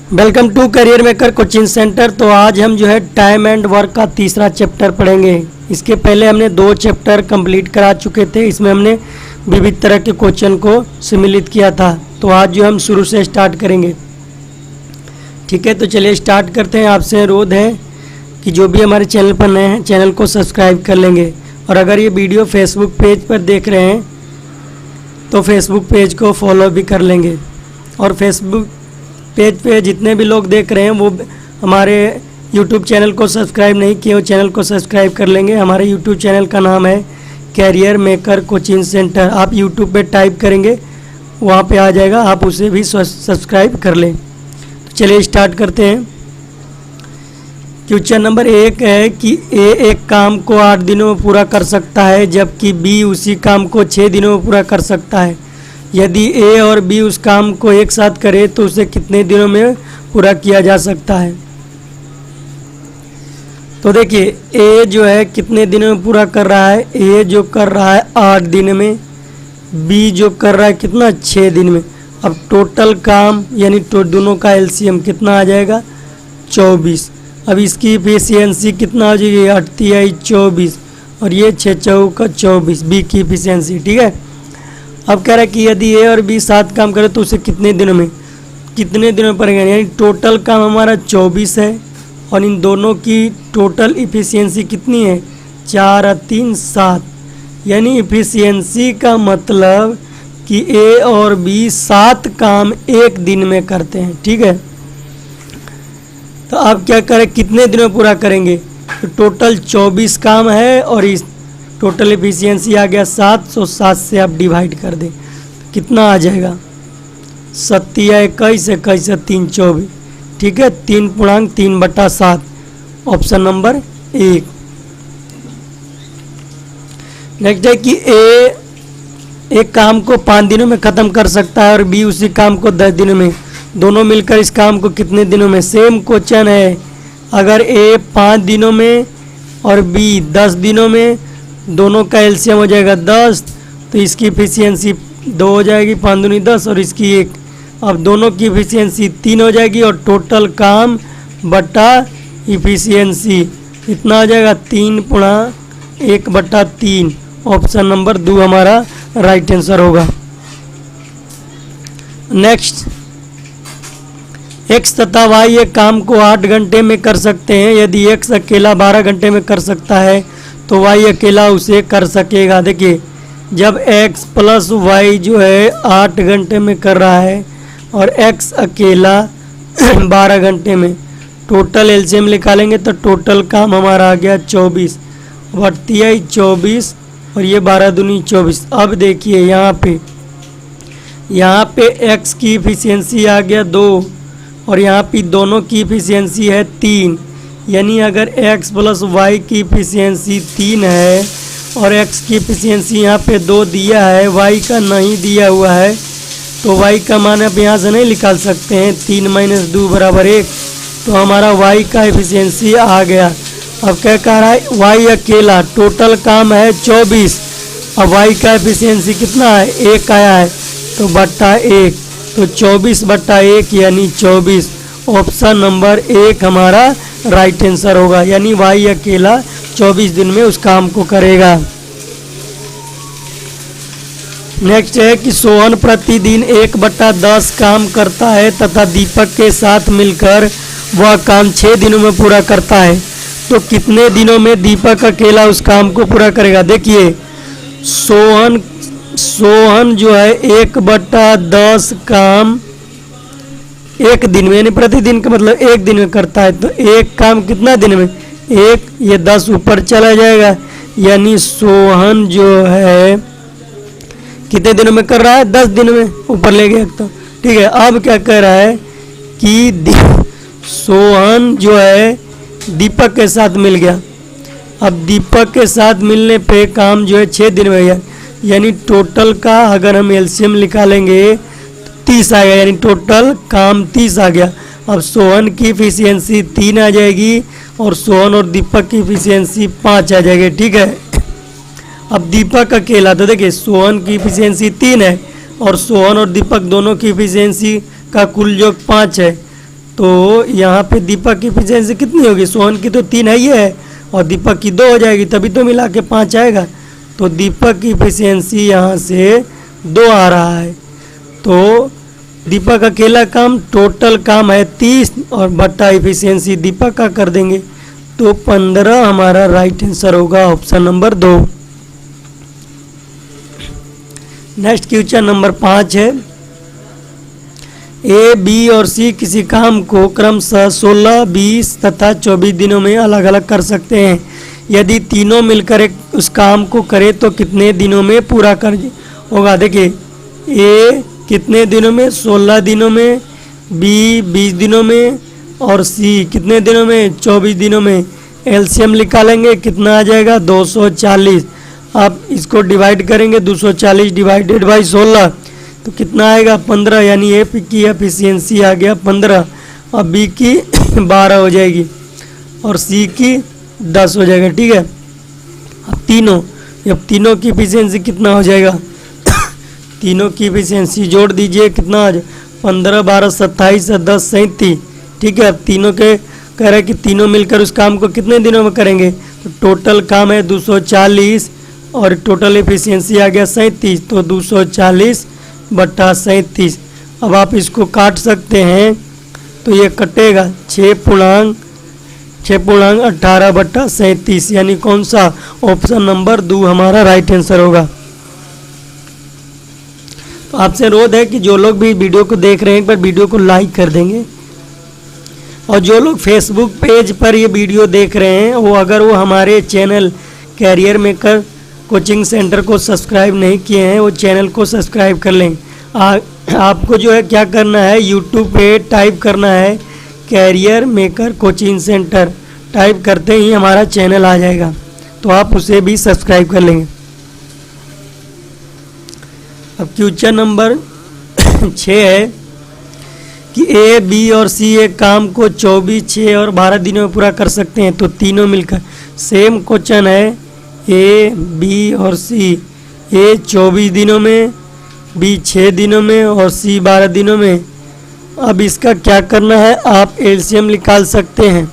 Welcome to career maker coaching centre. तो आज हम जो है टाइम एंड वर्क का तीसरा चैप्टर पढ़ेंगे। इसके पहले हमने 2 चैप्टर कंप्लीट करा चुके थे। इसमें हमने विविध तरह के क्वेश्चन को सम्मिलित किया था। तो आज जो हम शुरू से स्टार्ट करेंगे। ठीक है, तो चलिए स्टार्ट करते हैं। आपसे अनुरोध है कि जो भी हमारे चैनल पर नए हैं चैनल को सब्सक्राइब कर लेंगे, और अगर ये वीडियो फेसबुक पेज पर देख रहे हैं तो फेसबुक पेज को फॉलो भी कर लेंगे। और फेसबुक पेज पे जितने भी लोग देख रहे हैं वो हमारे यूट्यूब चैनल को सब्सक्राइब नहीं किए, वो चैनल को सब्सक्राइब कर लेंगे। हमारे यूट्यूब चैनल का नाम है कैरियर मेकर कोचिंग सेंटर। आप यूट्यूब पे टाइप करेंगे वहाँ पे आ जाएगा, आप उसे भी सब्सक्राइब कर लें। तो चलिए स्टार्ट करते हैं। क्वेश्चन नंबर 1 है कि ए एक काम को 8 दिनों में पूरा कर सकता है, जबकि बी उसी काम को 6 दिनों में पूरा कर सकता है। यदि ए और बी उस काम को एक साथ करे तो उसे कितने दिनों में पूरा किया जा सकता है। तो देखिए ए जो है कितने दिनों में पूरा कर रहा है। ए जो कर रहा है 8 दिन में, बी जो कर रहा है कितना 6 दिन में। अब टोटल काम यानी दोनों का एलसीएम कितना आ जाएगा 24। अब इसकी इफिशियंसी कितना हो जाएगी 8 तिहाई 24, और ये 6 चौका 24 बी की इफिशियंसी। ठीक है, अब कह रहा है कि यदि ए और बी साथ काम करे तो उसे कितने दिनों में पड़ेगा। यानी टोटल काम हमारा 24 है और इन दोनों की टोटल इफिशियंसी कितनी है 4 और 3 7। यानी इफिशियंसी का मतलब कि ए और बी 7 काम एक दिन में करते हैं। ठीक है, तो आप क्या करें कितने दिनों में पूरा करेंगे। तो टोटल 24 काम है और इस टोटल एफिशिएंसी आ गया 7। 7 से आप डिवाइड कर दें कितना आ जाएगा 7 या 21 21 3 24। ठीक है, 3.3/7 ऑप्शन नंबर 1। नेक्स्ट है कि ए एक काम को 5 दिनों में ख़त्म कर सकता है और बी उसी काम को 10 दिनों में। दोनों मिलकर इस काम को कितने दिनों में। सेम क्वेश्चन है। अगर ए 5 दिनों में और बी 10 दिनों में, दोनों का एलसीएम हो जाएगा 10, तो इसकी इफिशियंसी 2 हो जाएगी, 5 दूनी 10 और इसकी 1। अब दोनों की इफिशियंसी 3 हो जाएगी और टोटल काम बटा इफिशियंसी इतना हो जाएगा 3.1/3। ऑप्शन नंबर 2 हमारा राइट आंसर होगा। नेक्स्ट, एक्स तथा वाई एक काम को 8 घंटे में कर सकते हैं। यदि एक्स अकेला 12 घंटे में कर सकता है तो वाई अकेला उसे कर सकेगा। देखिए जब एक्स प्लस वाई जो है 8 घंटे में कर रहा है और एक्स अकेला 12 घंटे में, टोटल एलसीएम निकालेंगे तो टोटल काम हमारा आ गया 24 बढ़ती है 24 और ये 12 दूनी 24। अब देखिए यहाँ पे एक्स की इफिशियंसी आ गया 2 और यहाँ पे दोनों की इफिशियंसी है 3। यानी अगर x प्लस वाई की इफिशियंसी 3 है और x की इफिशियंसी यहाँ पे 2 दिया है, y का नहीं दिया हुआ है, तो y का मान आप यहाँ से नहीं निकाल सकते हैं। 3 - 2 = 1, तो हमारा y का इफिशियंसी आ गया। अब क्या कह रहा है y अकेला, टोटल काम है 24। अब y का इफिशियंसी कितना है 1 आया है तो बट्टा 1, तो 24/1 यानी 24। ऑप्शन नंबर 1 हमारा राइट आंसर होगा। यानी वाई अकेला 24 दिन में उस काम को करेगा। नेक्स्ट है कि सोहन प्रतिदिन 1/10 काम करता है तथा दीपक के साथ मिलकर वह काम 6 दिनों में पूरा करता है, तो कितने दिनों में दीपक अकेला उस काम को पूरा करेगा। देखिए सोहन जो है 1/10 काम एक दिन में, यानी प्रतिदिन का मतलब एक दिन में करता है, तो एक काम कितना दिन में 1, ये 10 ऊपर चला जाएगा। यानी सोहन जो है कितने दिनों में कर रहा है 10 दिन में, ऊपर ले गया तो। ठीक है, अब क्या कह रहा है कि सोहन जो है दीपक के साथ मिल गया। अब दीपक के साथ मिलने पे काम जो है 6 दिन में है, यानी टोटल का अगर हम एलसीएम निकालेंगे 30 आ गया, यानी टोटल काम 30 आ गया। अब सोहन की इफिशियंसी 3 आ जाएगी और सोहन और दीपक की इफिशियंसी 5 आ जाएगी। ठीक है, अब दीपक अकेला, तो देखिए सोहन की इफिशियंसी 3 है और सोहन और दीपक दोनों की इफिशियंसी का कुल योग 5 है, तो यहाँ पे दीपक की एफिशिएंसी कितनी होगी, सोहन की तो 3 है ही है और दीपक की 2 हो जाएगी, तभी तो मिला के 5 आएगा। तो दीपक की एफिशिएंसी यहाँ से 2 आ रहा है। तो दीपक अकेला काम, टोटल काम है 30 और बट्टा एफिशिएंसी दीपक का कर देंगे, तो 15 हमारा राइट आंसर होगा, option number 2। Next question number 5 है, ए, बी और सी किसी काम को क्रमशः 16, 20 तथा 24 दिनों में अलग अलग कर सकते हैं। यदि तीनों मिलकर उस काम को करें तो कितने दिनों में पूरा कर होगा। देखिए, ए कितने दिनों में, 16 दिनों में, बी 20 दिनों में और सी कितने दिनों में, 24 दिनों में। एलसीएम निकालेंगे, कितना आ जाएगा, 240। आप इसको डिवाइड करेंगे, 240 डिवाइडेड बाई 16 तो कितना आएगा, 15, यानी ए की एफिशिएंसी आ गया 15 और बी की 12 हो जाएगी और सी की 10 हो जाएगा। ठीक है, अब तीनों की एफिशिएंसी कितना हो जाएगा, तीनों की एफिशिएंसी जोड़ दीजिए, कितना आ जाए, 15, 12, 27 और 10, 37। ठीक है, अब तीनों के कह रहे हैं कि तीनों मिलकर उस काम को कितने दिनों में करेंगे, तो टोटल काम है 240 और टोटल एफिशिएंसी आ गया 37, तो 240 बट्टा 37। अब आप इसको काट सकते हैं, तो ये कटेगा 6.18 बट्टा 37, यानी कौन सा, ऑप्शन नंबर 2 हमारा राइट आंसर होगा। तो आपसे अनुरोध है कि जो लोग भी वीडियो को देख रहे हैं एक बार वीडियो को लाइक कर देंगे, और जो लोग फेसबुक पेज पर ये वीडियो देख रहे हैं वो अगर वो हमारे channel career maker coaching centre को सब्सक्राइब नहीं किए हैं वो चैनल को सब्सक्राइब कर लें। आपको जो है क्या करना है, यूट्यूब पे टाइप करना है career maker coaching centre, type करते ही हमारा चैनल आ जाएगा, तो आप उसे भी सब्सक्राइब कर लेंगे। अब क्वेश्चन नंबर 6 है कि ए, बी और सी एक काम को 24, 6 और 12 दिनों में पूरा कर सकते हैं, तो तीनों मिलकर। सेम क्वेश्चन है, ए, बी और सी, ए 24 दिनों में, बी 6 दिनों में और सी 12 दिनों में। अब इसका क्या करना है, आप एलसीएम निकाल सकते हैं।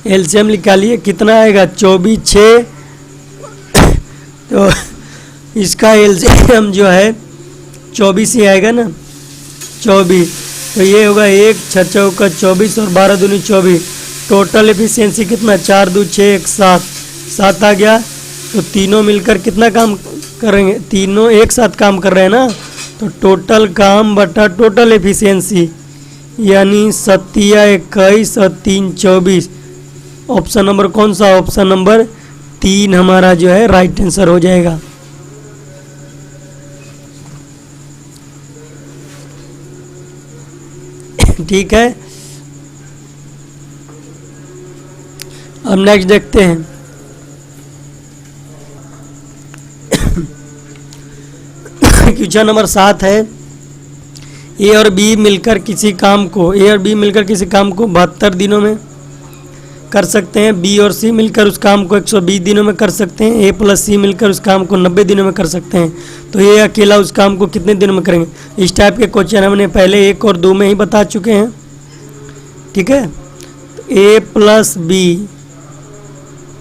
एलसीएम निकालिए, कितना आएगा, 24, 6 तो इसका एलसीएम जो है 24 ही आएगा ना, 24, तो ये होगा 1 6 चौका 24 और 12 दूनी 24। टोटल एफिशिएंसी कितना, 4 2 6 1 7 आ गया। तो तीनों मिलकर कितना काम करेंगे, तीनों एक साथ काम कर रहे हैं ना, तो टोटल काम बटा टोटल एफिशिएंसी, यानी 7 21 और 3 24। ऑप्शन नंबर कौन सा, ऑप्शन नंबर 3 हमारा जो है राइट आंसर हो जाएगा। ठीक है, अब नेक्स्ट देखते हैं। क्वेश्चन नंबर 7 है, ए और बी मिलकर किसी काम को 72 दिनों में कर सकते हैं। बी और सी मिलकर उस काम को 120 दिनों में कर सकते हैं। ए प्लस सी मिलकर उस काम को 90 दिनों में कर सकते हैं। तो ये अकेला उस काम को कितने दिनों में करेंगे। इस टाइप के क्वेश्चन हमने पहले 1 और 2 में ही बता चुके हैं। ठीक है, ए प्लस बी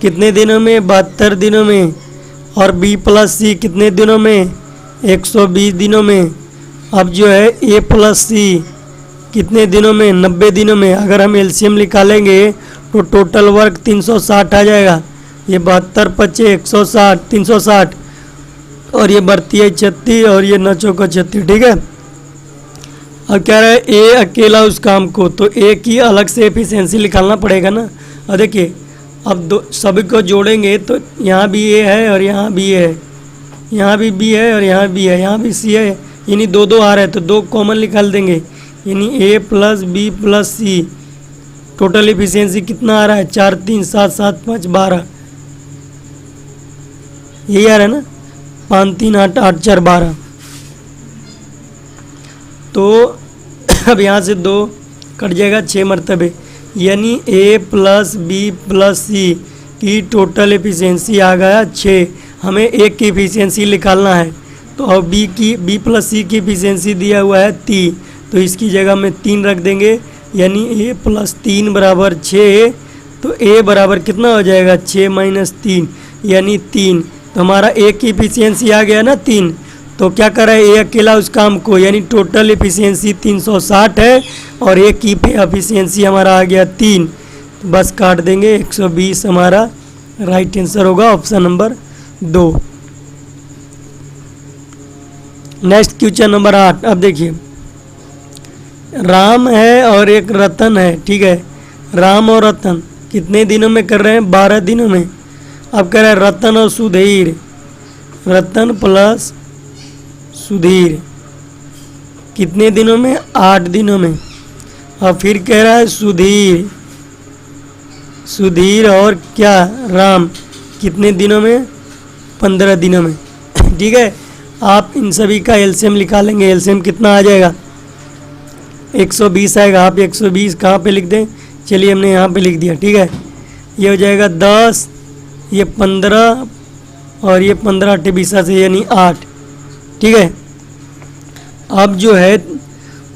कितने दिनों में, 72 दिनों में, और बी प्लस सी कितने दिनों में, 120 दिनों में। अब जो है ए प्लस सी कितने दिनों में, 90 दिनों में। अगर हम एलसीएम निकालेंगे तो टोटल वर्क 360 आ जाएगा। ये 72 25 160 360 और ये बढ़ती है 36 और ये 9 चौका 36। ठीक है, अब क्या रहा है, ए अकेला उस काम को, तो ए की अलग से एफिशिएंसी निकालना पड़ेगा ना। और देखिए अब सभी को जोड़ेंगे तो यहाँ भी ए है और यहाँ भी ए है, यहाँ भी बी है और यहाँ भी है, यहाँ भी सी है, यानी 2 2 आ रहा है तो 2 कॉमन निकाल देंगे, यानी ए प्लस बी प्लस सी। टोटल एफिशिएंसी कितना आ रहा है, 4 3 7 7 5 12, यही आ रहा है ना, 5 3 8 8 4 12। तो अब यहाँ से 2 कट जाएगा 6 मरतबे, यानी ए प्लस बी प्लस सी की टोटल एफिशिएंसी आ गया 6। हमें एक की एफिशिएंसी निकालना है, तो अब बी प्लस सी की एफिशिएंसी दिया हुआ है 3, तो इसकी जगह में 3 रख देंगे, यानी a प्लस 3 बराबर 6। तो a बराबर कितना हो जाएगा, 6 माइनस 3 यानी 3। तो हमारा a की इफिशियंसी आ गया ना 3। तो क्या कर रहा है a अकेला उस काम को, यानी टोटल इफिशियंसी 360 है और a की एफिशिएंसी हमारा आ गया 3। तो बस काट देंगे, 120 हमारा राइट आंसर होगा option number 2। Next question number 8। अब देखिए, राम है और एक रतन है, ठीक है। राम और रतन कितने दिनों में कर रहे हैं, 12 दिनों में। अब कह रहे हैं रतन और सुधीर, रतन प्लस सुधीर कितने दिनों में, 8 दिनों में। और फिर कह रहा है सुधीर, सुधीर और क्या, राम कितने दिनों में, 15 दिनों में। ठीक है, आप इन सभी का एलसीएम निकालेंगे। एलसीएम कितना आ जाएगा, 120 आएगा। आप 120 कहाँ पे लिख दें, चलिए हमने यहाँ पे लिख दिया, ठीक है। ये हो जाएगा 10, ये 15 और ये 15 8 20 से यानी 8, ठीक है। अब जो है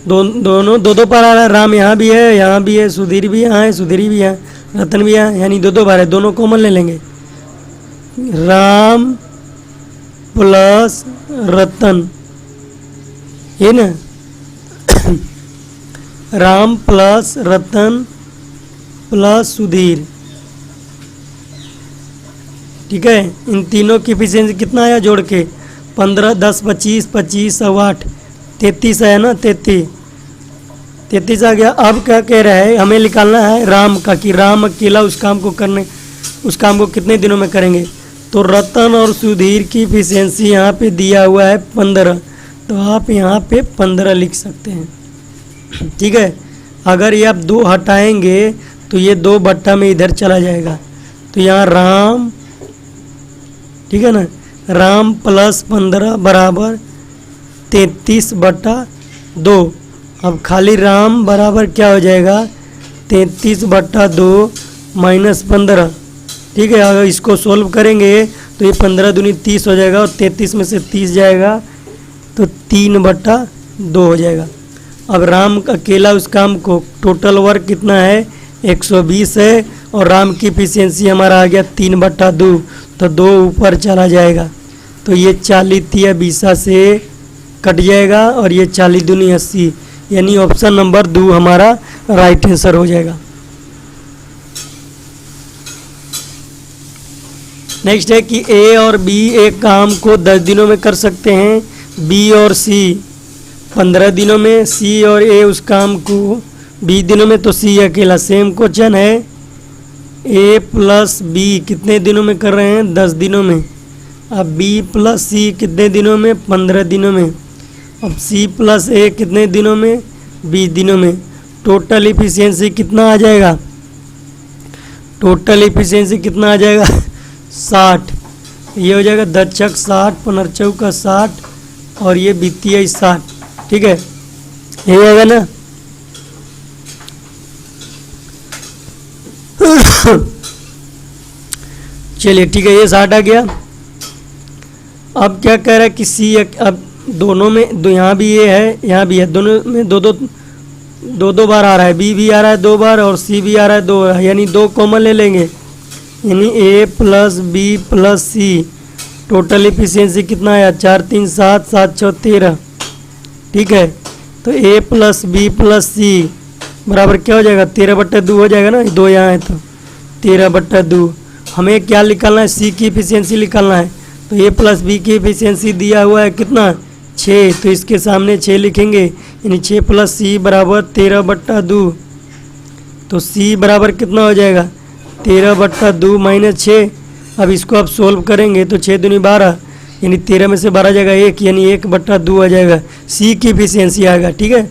दोनों दो बार आ रहा है, राम यहाँ भी है, सुधीर भी यहाँ है, सुधीर भी यहाँ, रतन भी यहाँ, यानी दो बार है। दोनों कॉमन ले लेंगे, राम प्लस रतन, है ना। राम प्लस रतन प्लस सुधीर, ठीक है। इन तीनों की एफिशिएंसी कितना आया जोड़ के, 15 10 25 25 और 8 33 आया ना, 33 आ गया। अब क्या कह रहा है, हमें निकालना है राम का, कि राम अकेला उस काम को कितने दिनों में करेंगे। तो रतन और सुधीर की एफिशिएंसी यहाँ पे दिया हुआ है 15, तो आप यहाँ पे 15 लिख सकते हैं, ठीक है। अगर ये आप 2 हटाएंगे तो ये 2 बट्टा में इधर चला जाएगा। तो यहाँ राम, ठीक है ना, राम प्लस 15 बराबर 33/2। अब खाली राम बराबर क्या हो जाएगा, 33/2 माइनस 15, ठीक है। अगर इसको सोल्व करेंगे तो ये 15 दूनी 30 हो जाएगा और 33 में से 30 जाएगा तो 3/2 हो जाएगा। अब राम अकेला उस काम को, टोटल वर्क कितना है, 120 है और राम की एफिशिएंसी हमारा आ गया 3/2, तो 2 ऊपर चला जाएगा। तो ये 40 3 20 से कट जाएगा और ये 40 दूनी 80, यानी ऑप्शन नंबर 2 हमारा राइट आंसर हो जाएगा। नेक्स्ट है कि ए और बी एक काम को 10 दिनों में कर सकते हैं, बी और सी 15 दिनों में, सी और ए उस काम को 20 दिनों में, तो सी अकेला। सेम क्वेश्चन है, ए प्लस बी कितने दिनों में कर रहे हैं, 10 दिनों में। अब बी प्लस सी कितने दिनों में, 15 दिनों में। अब सी प्लस ए कितने दिनों में, 20 दिनों में। टोटल इफिशियंसी कितना आ जाएगा, टोटल इफिशियंसी कितना आ जाएगा 60। ये हो जाएगा 10 छक 60, 15 चौका 60 और ये वित्तीय 60, ठीक है। ये आएगा ना। चलिए ठीक है, ये 60 आ गया। अब क्या कह रहा है कि सी, अब दोनों में यहाँ भी ये है, यहाँ भी है, दोनों में दो बार आ रहा है। बी भी आ रहा है 2 बार और सी भी आ रहा है 2 बार, यानी 2 कॉमन ले लेंगे, यानी ए प्लस बी प्लस सी। टोटल इफिशियंसी कितना आया, 4 3 7 7 6 13, ठीक है। तो ए प्लस बी प्लस सी बराबर क्या हो जाएगा, 13/2 हो जाएगा ना, 2 यहाँ है तो 13/2। हमें क्या निकालना है, सी की इफिशियंसी निकालना है। तो ए प्लस बी की इफिशियंसी दिया हुआ है कितना, 6, तो इसके सामने 6 लिखेंगे, यानी 6 प्लस सी बराबर 13/2। तो सी बराबर कितना हो जाएगा, 13/2 माइनस 6। अब इसको आप सोल्व करेंगे तो 6 दूनी 12, यानी 13 में से 12 जाएगा 1, यानी 1/2 आ जाएगा। सी की इफिशियंसी आएगा, ठीक है।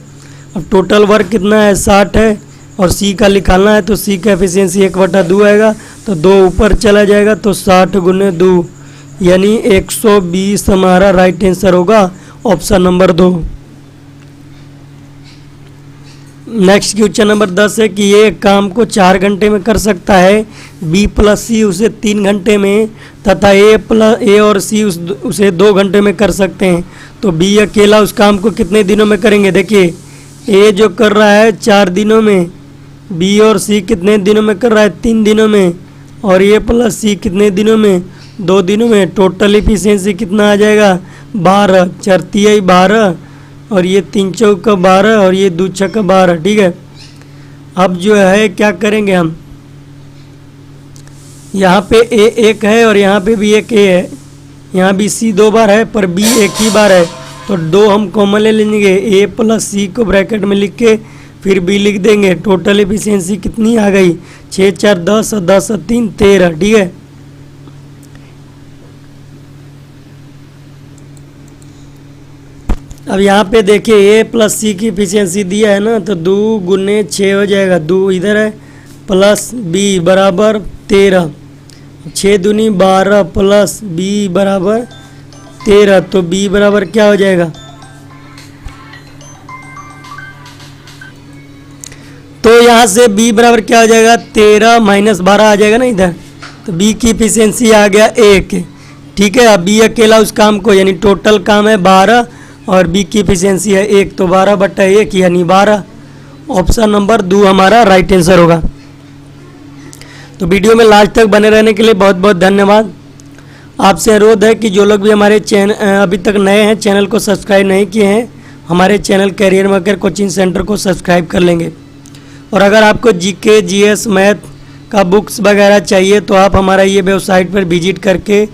अब टोटल वर्क कितना है, 60 है और सी का निकालना है, तो सी का एफिशिएंसी 1/2 आएगा, तो 2 ऊपर चला जाएगा, तो 60 × 2 यानी 120 हमारा राइट आंसर होगा option number 2। Next question number 10 है कि ये काम को 4 घंटे में कर सकता है, बी प्लस सी उसे 3 घंटे में, तथा ए और सी उसे 2 घंटे में कर सकते हैं। तो बी अकेला उस काम को कितने दिनों में करेंगे। देखिए ए जो कर रहा है 4 दिनों में, बी और सी कितने दिनों में कर रहा है 3 दिनों में, और ए प्लस सी कितने दिनों में 2 दिनों में। टोटल इफिशियंसी कितना आ जाएगा 12, 4 तिहाई 12, और ये 3 चौका 12, और ये 2 छक्का 12। ठीक है, अब जो है क्या करेंगे हम, यहाँ पे ए 1 है और यहाँ पे भी एक ए है, यहाँ भी सी 2 बार है पर बी 1 ही बार है, तो 2 हम कॉमन ले लेंगे। ए प्लस सी को ब्रैकेट में लिख के फिर बी लिख देंगे। टोटल एफिशिएंसी कितनी आ गई 6 4 10 और 10 और 3 13। ठीक है, अब यहाँ पे देखिए ए प्लस सी की एफिशिएंसी दिया है ना, तो 2 गुने 6 हो जाएगा, 2 इधर है प्लस बी बराबर 13, 6 दूनी 12 प्लस बी बराबर 13, तो बी बराबर क्या हो जाएगा, तो यहाँ से b बराबर क्या हो जाएगा 13 माइनस 12 आ जाएगा ना इधर, तो b की एफिशिएंसी आ गया 1। ठीक है, अब b अकेला उस काम को, यानी टोटल काम है 12 और b की एफिशिएंसी है 1, तो 12/1 यानी 12। ऑप्शन नंबर 2 हमारा राइट आंसर होगा। तो वीडियो में लास्ट तक बने रहने के लिए बहुत बहुत धन्यवाद। आपसे अनुरोध है कि जो लोग भी हमारे चैनल अभी तक नए हैं, चैनल को सब्सक्राइब नहीं किए हैं, हमारे channel career maker coaching centre को सब्सक्राइब कर लेंगे। और अगर आपको जीके जीएस मैथ का बुक्स वगैरह चाहिए तो आप हमारा ये वेबसाइट पर विजिट करके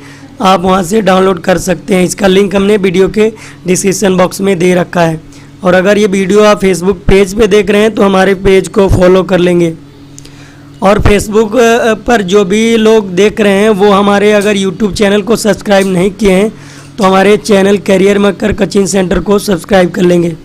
आप वहाँ से डाउनलोड कर सकते हैं। इसका लिंक हमने वीडियो के डिस्क्रिप्शन बॉक्स में दे रखा है। और अगर ये वीडियो आप फेसबुक पेज पे देख रहे हैं तो हमारे पेज को फॉलो कर लेंगे। और फेसबुक पर जो भी लोग देख रहे हैं वो हमारे अगर यूट्यूब चैनल को सब्सक्राइब नहीं किए हैं तो हमारे channel career maker coaching centre को सब्सक्राइब कर लेंगे।